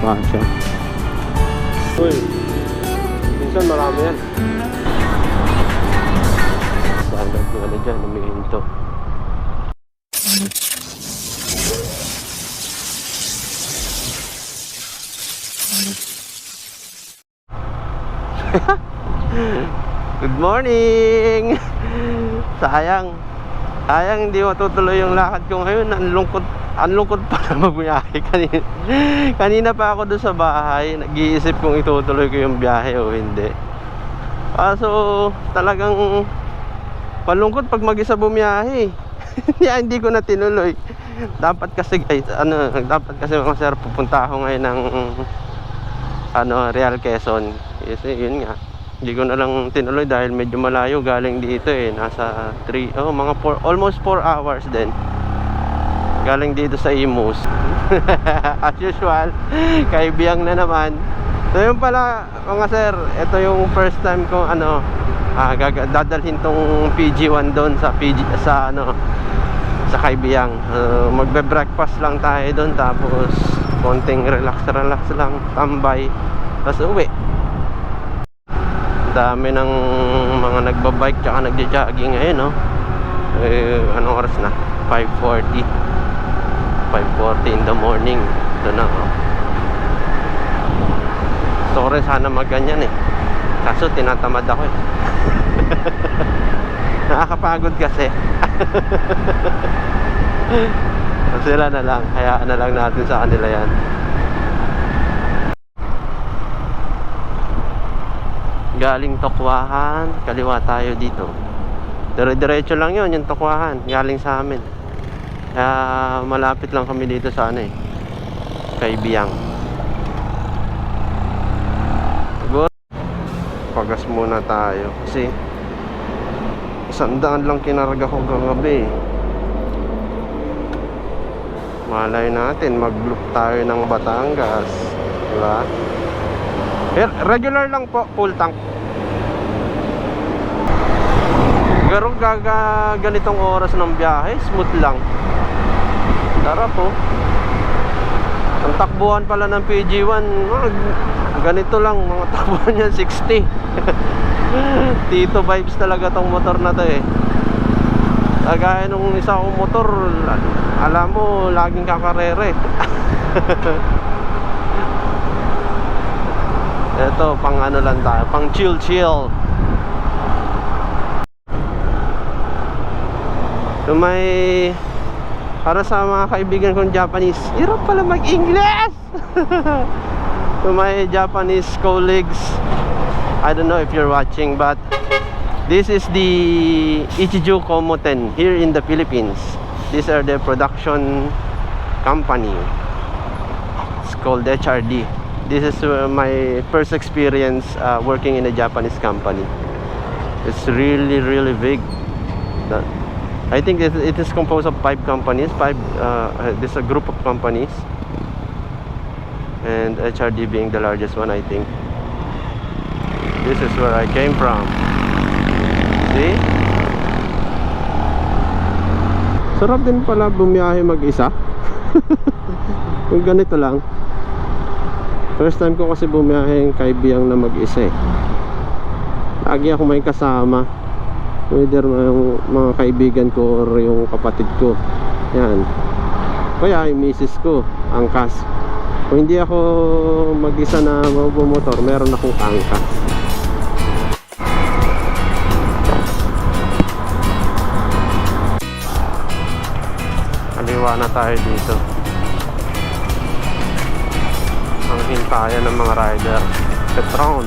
pa siya. Uy, minsan marami yan. Standard ko na dyan, umihinto. Good morning! Sayang hindi matutuloy yung lakad ko ngayon. Ang lungkot pa na magbiyahe kanina pa ako doon sa bahay, nag-iisip kung itutuloy ko yung biyahe o hindi. Kaso talagang palungkot pag mag-isa bumiyahe. Hindi ko na tinuloy. Dapat kasi guys, dapat kasi mga sir, pupunta ako ngayon ng Real Quezon. Kasi yun nga, hindi ko na lang tinuloy dahil medyo malayo galing dito eh. Nasa almost 4 hours din galing dito sa Imus. As usual, kaibiyang na naman. So yun pala mga sir, ito yung first time ko dadalhin tong PG1 doon sa Kaibiyang. Magbe-breakfast lang tayo doon, tapos konting relax lang, tambay, tapos uwi. Dami ng mga nagbabike tsaka nagja-jogging ngayon, no? Anong oras na? 5:40 in the morning. Ito na, oh. Sorry, sana magganyan eh, kaso tinatamad ako eh. Nakakapagod kasi. Sila na lang, hayaan na lang natin sa kanila yan. Galing Tokwahan, kaliwa tayo dito. Dire-diretso lang yun, yung Tokwahan, galing sa amin. Kaya malapit lang kami dito sa Kaibiyang. Siguro pagas muna tayo kasi 100 lang kinarga ko kagabi. Malay natin mag-loop tayo ng Batangas, diba? Regular lang po, full tank. Pero ganitong oras ng biyahe, smooth lang. Tara po. Ang takbuhan pala ng PG1, ganito lang, mga takbuhan niya 60. Tito vibes talaga tong motor na to eh. Kagaya nung isa kong motor, alam mo, laging kakarere. Ito, pang lang tayo, pang chill. So para sa mga kaibigan kong Japanese, hirap pala mag-English. To my Japanese colleagues, I don't know if you're watching, but this is the Ichijo Komoten here in the Philippines. These are the production company. It's called HRD. This is my first experience working in a Japanese company. It's really big. I think it is composed of 5 companies. This is a group of companies, and HRD being the largest one, I think. This is where I came from. See? Sarap din pala bumiyahe mag-isa. Kung ganito lang. First time ko kasi bumiyahe yung Kaibiyang na mag-isa eh. Lagi ako may kasama, whether mga kaibigan ko or yung kapatid ko. Yan. Kaya yung misis ko, angkas. Kung hindi ako mag-isa na mabumotor, meron akong angkas. Kaliwa na tayo dito. Ang hintayan ng mga rider. Petron.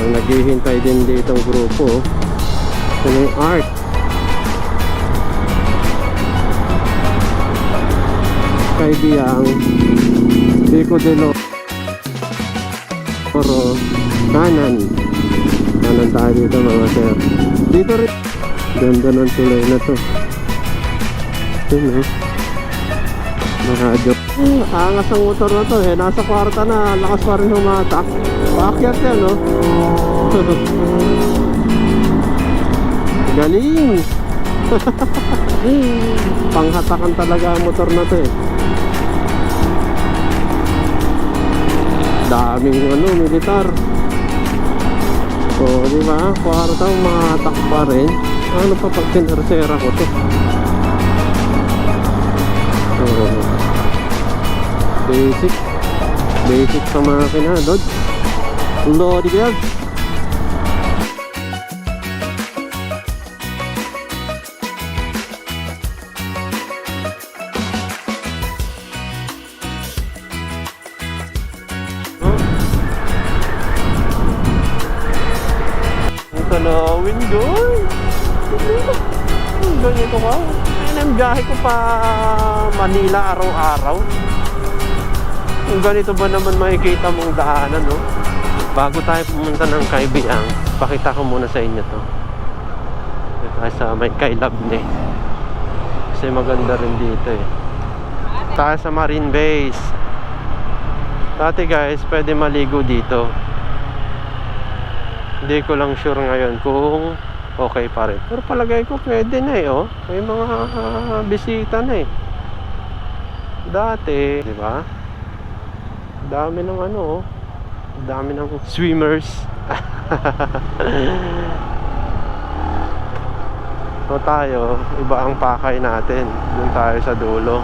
Naghihintay din dito ang grupo. Ito na yung Art. Kaibiyang Pico de Oro kanan tayo dito mga sir. Dito rin ganda ng tulay na to. Ito Maradyo. Angas ang motor na to eh. Nasa kwarta na, lakas pa rin humatak. Paakyat yan, no? Galing. Panghatakan talaga ang motor na to eh. Daming ano, militar. So, di ba? Kwarta mahatak pa rin. Ano pa pag tinersera ko to? So, basic sa makina, Dodge. Lodi build. Tanawin doon. Ganito ka. Ayun ang biyahe ko pa Manila araw-araw. Kung ganito ba naman makikita mong daanan, no? Bago tayo pumunta ng Kaibiyang, pakita ko muna sa inyo to. Dito tayo sa may Kailabne. Kasi maganda rin dito eh. Tayo sa Marine Base. Dati guys, pwede maligo dito. Hindi ko lang sure ngayon kung okay pa rin. Pero palagay ko pwede na eh, oh. May mga bisita na eh. Dati, di ba? Dami ng ano, oh. Dami ng swimmers. So tayo, iba ang pakay natin. Doon tayo sa dulo.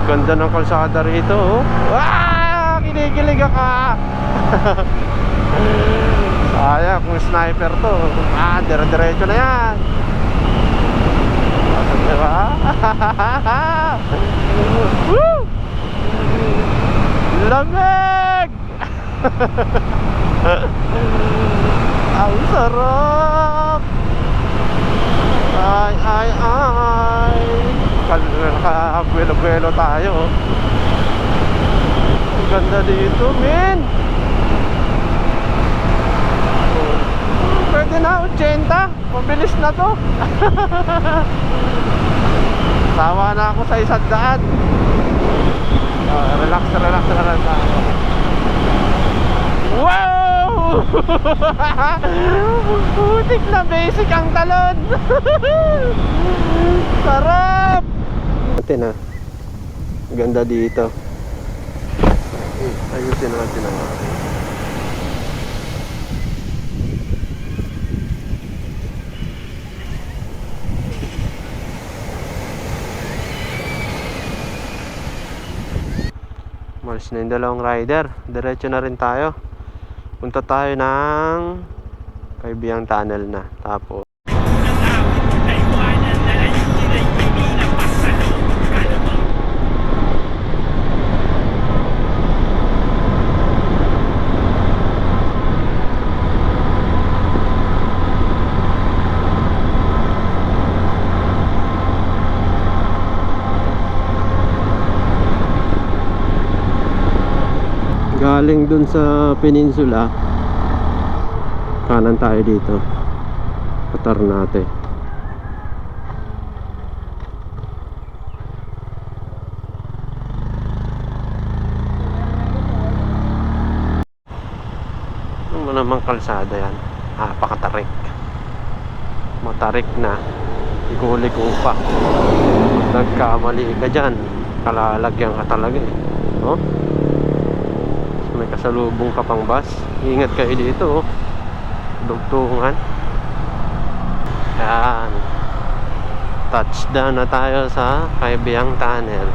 Ganda ng kalsada rito, oh. Ah! Kinikilig ka! Sayang kung sniper to. Ah, dire-diretso na yan. Diba? Woo! Lamig! Ang sarap! Ay, ay, ay! Nakabuelo-buelo tayo. Ang ganda dito, men! Pwede na, 80. Mabilis na to. Sawa na ako sa 100. Relax. Wow! Putik na basic ang talon. Sarap! Natin ha. Ganda dito. Ayusin natin ang malis na yung dalawang rider. Diretso na rin tayo. Punta tayo ng Kaibiyang Tunnel na. Tapos galing dun sa peninsula, kanan tayo dito, Ternate. Ano namang kalsada yan? Pakatarik. Matarik na. Igulik upa. Nagkamali ka dyan, kalalagyan ka talaga eh. No? May kasalubong ka pang bus. Ingat kayo dito, oh. Dugtungan. Yan. Touchdown na tayo sa Kaibiyang Tunnel.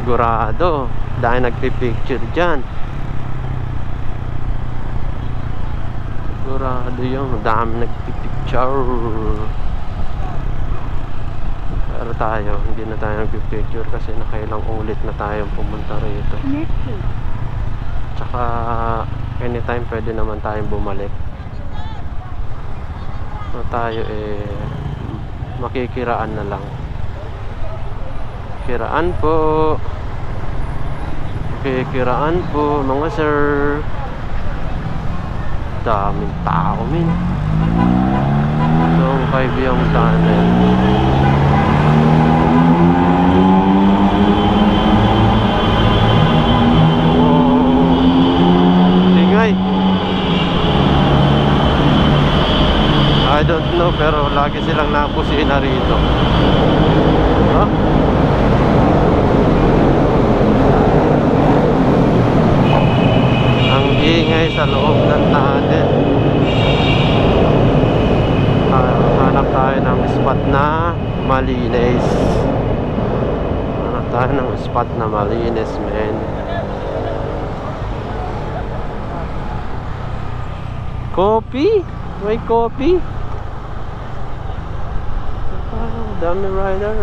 Sigurado dahil nagpipicture dyan. Sigurado yung dami nagpipicture. Pero tayo, hindi na tayo nagpipicture kasi nakailang ulit na tayong pumunta rito. Tsaka anytime pwede naman tayong bumalik. So tayo makikiraan na lang. Kiraan po. Makikiraan po mga sir. Daming tao min. So Kaibiyang Tunnel. I don't know, pero lagi silang napusina rito. Huh? Ang ingay sa loob ng tunnel. Hanap tayo ng spot na malinis. Hanap tayo ng spot na malinis, men. Coffee? May coffee? Ah, dami rider.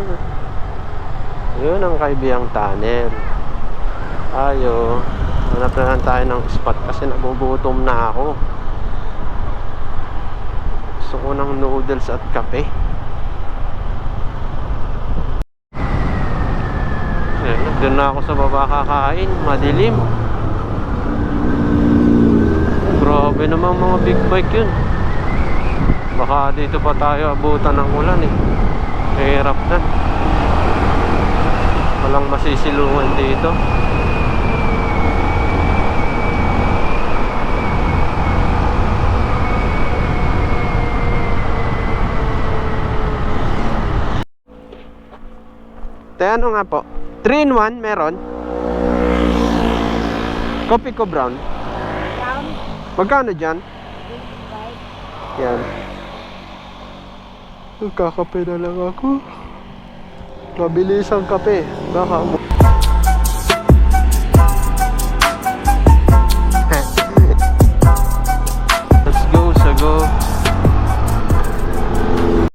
Yun ang Kaibiyang Tunnel. Ayo, hanap na lang tayo ng spot kasi nagugutom na ako. Gusto ko ng noodles at kape. Doon na ako sa baba kakain. Madilim. Grabe naman mga big bike yun. Baka dito pa tayo abutan ng ulan eh. Hirap na. Walang masisilungan dito. Te, ano nga po? 3 in 1 meron? Coffee ko brown. Magkano dyan? Yan. Kakape na lang ako. Mabilis ang kape. Baka